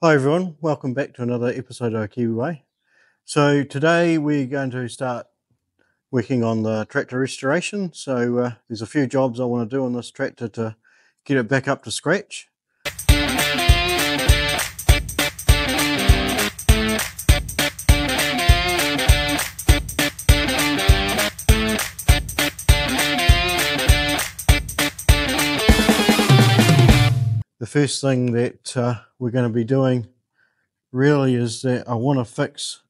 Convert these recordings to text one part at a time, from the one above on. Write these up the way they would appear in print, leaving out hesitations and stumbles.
Hi everyone, welcome back to another episode of Kiwiway. So today we're going to start working on the tractor restoration. So there's a few jobs I want to do on this tractor to get it back up to scratch. The first thing that we're going to be doing really is that I want to fix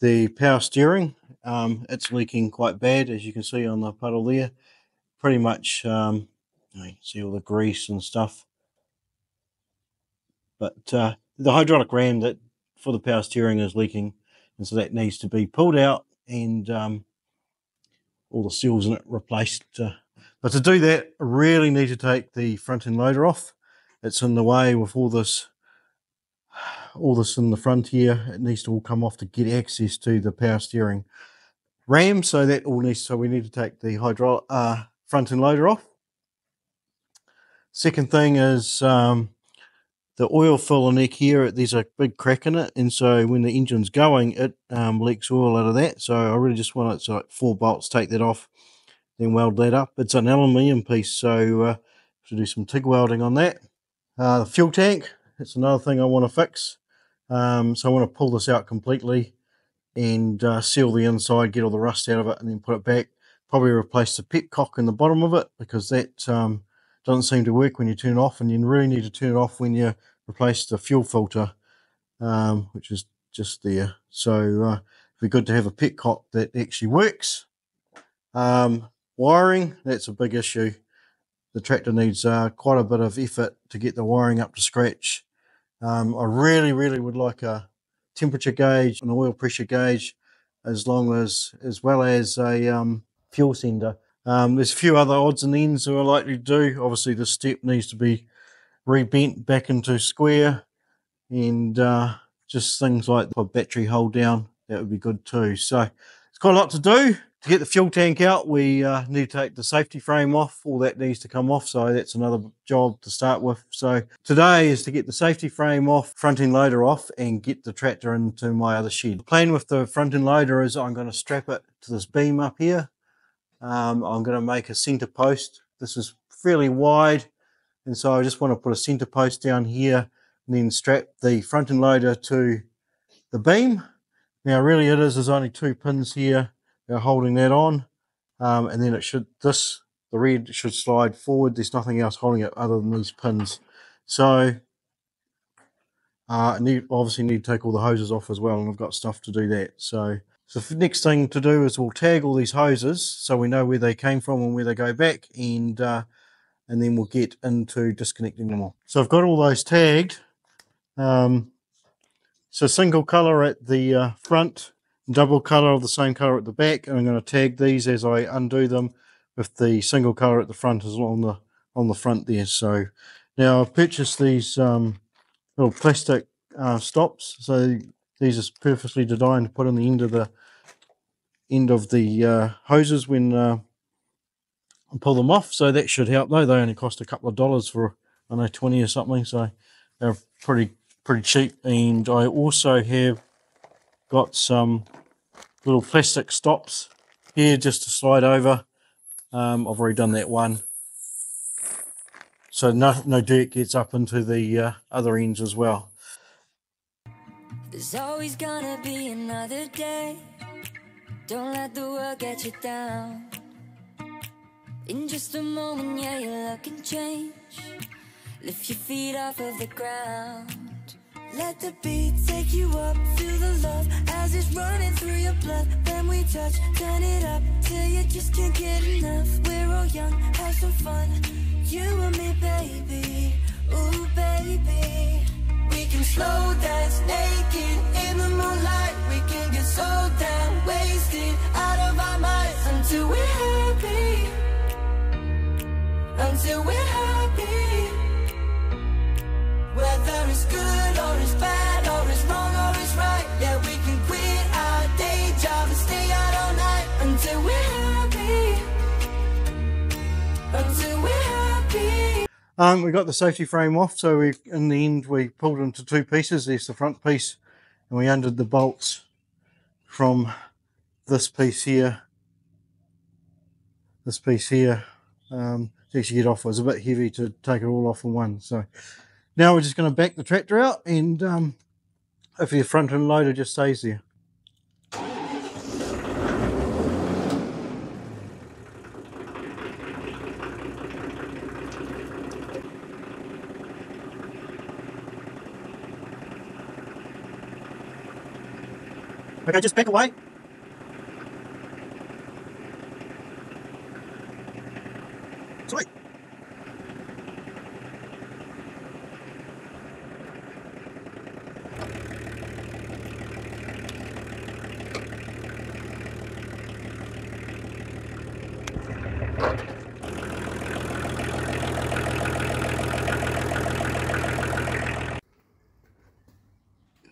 the power steering. It's leaking quite bad, as you can see on the puddle there. Pretty much, you can see all the grease and stuff. But the hydraulic ram that for the power steering is leaking, and so that needs to be pulled out and all the seals in it replaced. But to do that, I really need to take the front end loader off. It's in the way with all this in the front here. It needs to all come off to get access to the power steering ram. So we need to take the hydraulic front end loader off. Second thing is the oil filler neck here. There's a big crack in it, and so when the engine's going, it leaks oil out of that. So I really just want it to, like 4 bolts, take that off, then weld that up. It's an aluminium piece, so to do some TIG welding on that. The fuel tank, that's another thing I want to fix. So I want to pull this out completely and seal the inside, get all the rust out of it, and then put it back. Probably replace the petcock in the bottom of it, because that doesn't seem to work when you turn it off, and you really need to turn it off when you replace the fuel filter, which is just there. So it'd be good to have a petcock that actually works. Wiring, that's a big issue. The tractor needs quite a bit of effort to get the wiring up to scratch. I really would like a temperature gauge, an oil pressure gauge, as well as a fuel sender. There's a few other odds and ends that I likely to do. Obviously the step needs to be rebent back into square, and just things like a battery hold down, that would be good too. So it's quite a lot to do. To get the fuel tank out, we need to take the safety frame off. All that needs to come off, so that's another job to start with. So today is to get the safety frame off, front end loader off, and get the tractor into my other shed. The plan with the front end loader is I'm going to strap it to this beam up here. I'm going to make a center post. This is fairly wide, and so I just want to put a center post down here and then strap the front end loader to the beam. Now really there's only 2 pins here holding that on, and then the red should slide forward. There's nothing else holding it other than these pins. So obviously need to take all the hoses off as well, and I've got stuff to do that. So the next thing to do is we'll tag all these hoses so we know where they came from and where they go back, and then we'll get into disconnecting them all. So I've got all those tagged. So single color at the front, double color of the same color at the back, and I'm going to tag these as I undo them with the single color at the front as well on the front there. So now I've purchased these little plastic stops. So these are perfectly designed to put on the end of the hoses when I pull them off. So that should help though. They only cost a couple of dollars for, I don't know, 20 or something. So they're pretty cheap. And I also have got some little plastic stops here just to slide over. I've already done that one, so no dirt gets up into the other ends as well. There's always gonna be another day. Don't let the world get you down. In just a moment, yeah, your luck can change. Lift your feet off of the ground. Let the beat take you up, feel the love as it's running through your blood. Then we touch, turn it up till you just can't get enough. We're all young, have some fun, you and me, baby. Ooh, baby. We can slow dance naked in the moonlight. We can get so down, wasted, out of our minds, until we're happy. Until we're happy. Whether it's good or it's bad, or it's wrong or it's right, yeah, we can quit our day job and stay out all night until we're happy. Until we're happy. We got the safety frame off, so in the end we pulled it into two pieces. There's the front piece, and we undid the bolts from this piece here. To actually get off. It was a bit heavy to take it all off in one. So now we're just going to back the tractor out, and hopefully the front end loader just stays there. Okay, just back away. Sweet.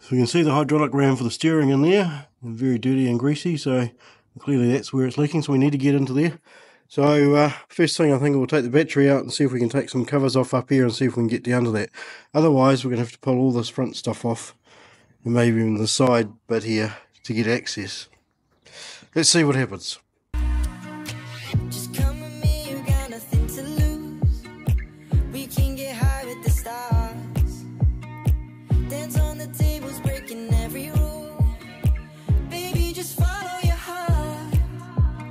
So you can see the hydraulic ram for the steering in there, very dirty and greasy, so clearly that's where it's leaking, so we need to get into there. So first thing, I think we'll take the battery out and see if we can take some covers off up here and see if we can get down to that. Otherwise we're going to have to pull all this front stuff off, and maybe even the side bit here to get access. Let's see what happens. Just come with me, you got nothing to lose. We can get high with the stars. Dance on the tables, breaking every rule. Baby, just follow your heart.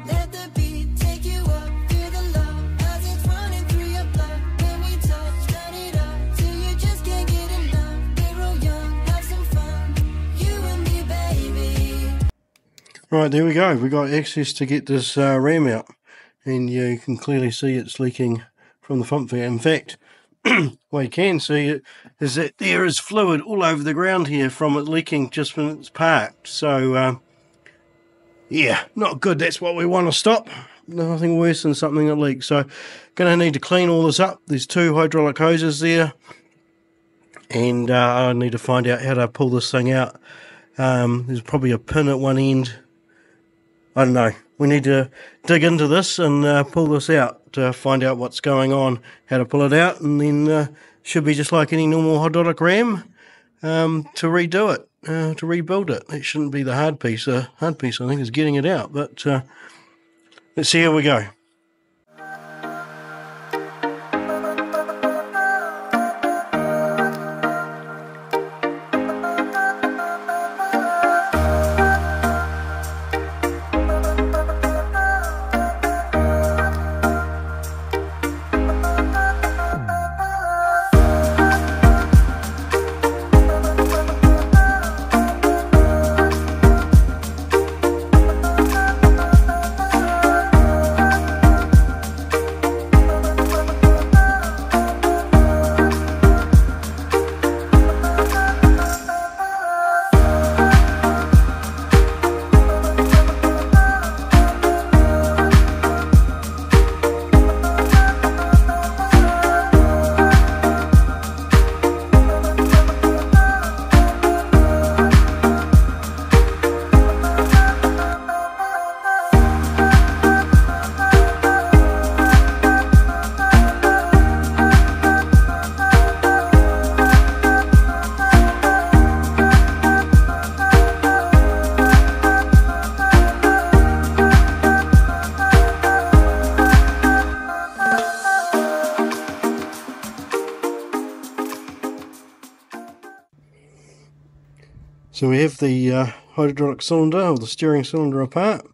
Let the beat take you up, feel the love as it's running through your blood. When we touch, turn it up till you just can't get enough. We're all young, have some fun, you and me, baby. Right, there we go. We got access to get this ram out, and you can clearly see it's leaking from the front there. In fact, what you can see is that there is fluid all over the ground here from it leaking just when it's parked. So yeah, not good. That's what we want to stop. Nothing worse than something that leaks. So going to need to clean all this up. There's two hydraulic hoses there, and I need to find out how to pull this thing out. There's probably a pin at one end. I don't know. We need to dig into this and pull this out to find out what's going on, how to pull it out, and then should be just like any normal hydraulic ram to redo it, to rebuild it. It shouldn't be the hard piece. The hard piece, I think, is getting it out. But let's see how we go. So we have the hydraulic cylinder, or the steering cylinder, apart,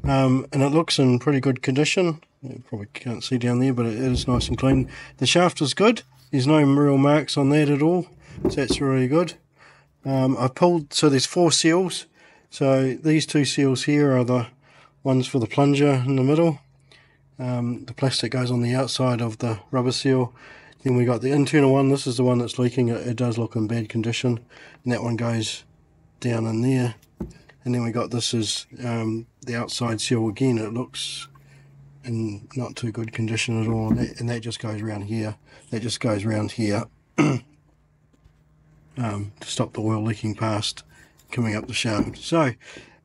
and it looks in pretty good condition. You probably can't see down there, but it is nice and clean. The shaft is good. There's no real marks on that at all, so that's really good. I pulled, so there's 4 seals. So these 2 seals here are the ones for the plunger in the middle. The plastic goes on the outside of the rubber seal. Then we got the internal one. This is the one that's leaking. It does look in bad condition, and that one goes down in there. And then we got this is the outside seal again. It looks in not too good condition at all, and that just goes around here. That just goes around here to stop the oil leaking past coming up the shaft. So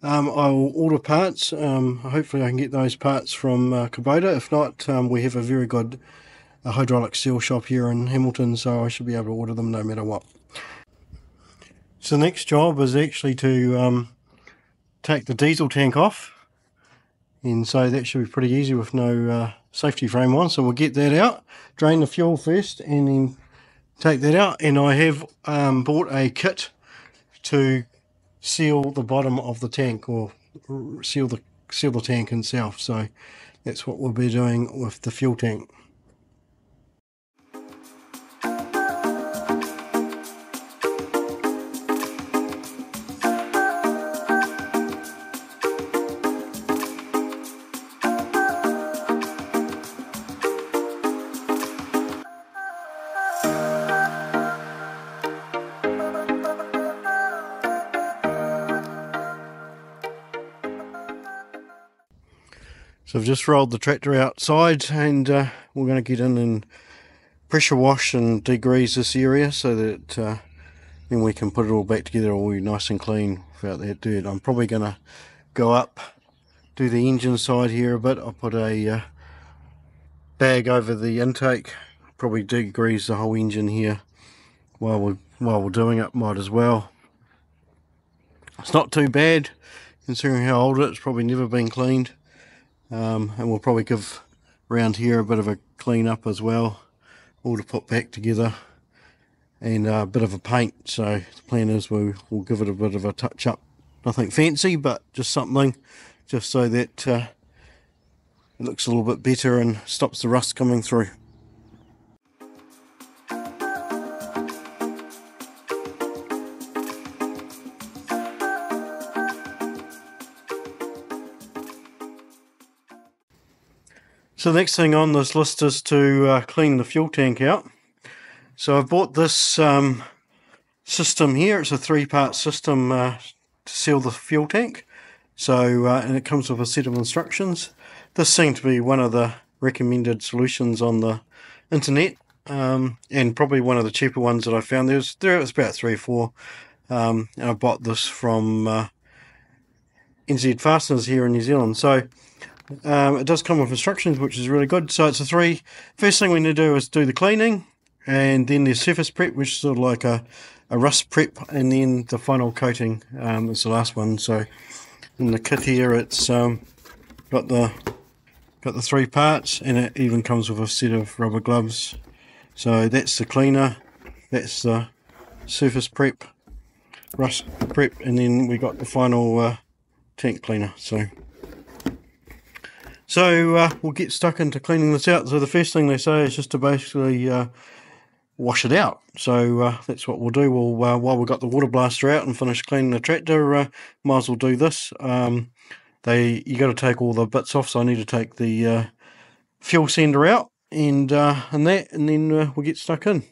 I will order parts. Hopefully I can get those parts from Kubota. If not, we have a very good a hydraulic seal shop here in Hamilton, so I should be able to order them no matter what. So the next job is actually to take the diesel tank off, and so that should be pretty easy with no safety frame on. So we'll get that out, drain the fuel first, and then take that out. And I have bought a kit to seal the bottom of the tank, or seal the tank itself. So that's what we'll be doing with the fuel tank. So I've just rolled the tractor outside, and we're going to get in and pressure wash and degrease this area so that then we can put it all back together all nice and clean without that dirt. I'm probably going to go up, do the engine side here a bit. I'll put a bag over the intake, probably degrease the whole engine here while we're doing it. Might as well. It's not too bad considering how old it is. It's probably never been cleaned. And we'll probably give around here a bit of a clean up as well, all to put back together, and a bit of a paint. So the plan is we'll give it a bit of a touch up, nothing fancy, but just something, just so that it looks a little bit better and stops the rust coming through. So the next thing on this list is to clean the fuel tank out. So I've bought this system here. It's a 3-part system to seal the fuel tank. So and it comes with a set of instructions. This seemed to be one of the recommended solutions on the internet, and probably one of the cheaper ones that I found. There was about 3 or 4, and I bought this from NZ Fasteners here in New Zealand. So it does come with instructions, which is really good. So it's a 3. First thing we need to do is do the cleaning, and then there's surface prep, which is sort of like a rust prep, and then the final coating is the last one. So in the kit here, it's got the 3 parts, and it even comes with a set of rubber gloves. So that's the cleaner, that's the surface prep, rust prep, and then we got the final tank cleaner. So we'll get stuck into cleaning this out. So the first thing they say is just to basically wash it out. So that's what we'll do. While we've got the water blaster out and finish cleaning the tractor, might as well do this. You got to take all the bits off, so I need to take the fuel sender out and then we'll get stuck in.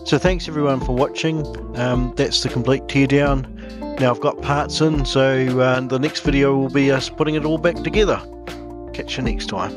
So thanks everyone for watching. That's the complete teardown. Now I've got parts in, so the next video will be us putting it all back together. Catch you next time.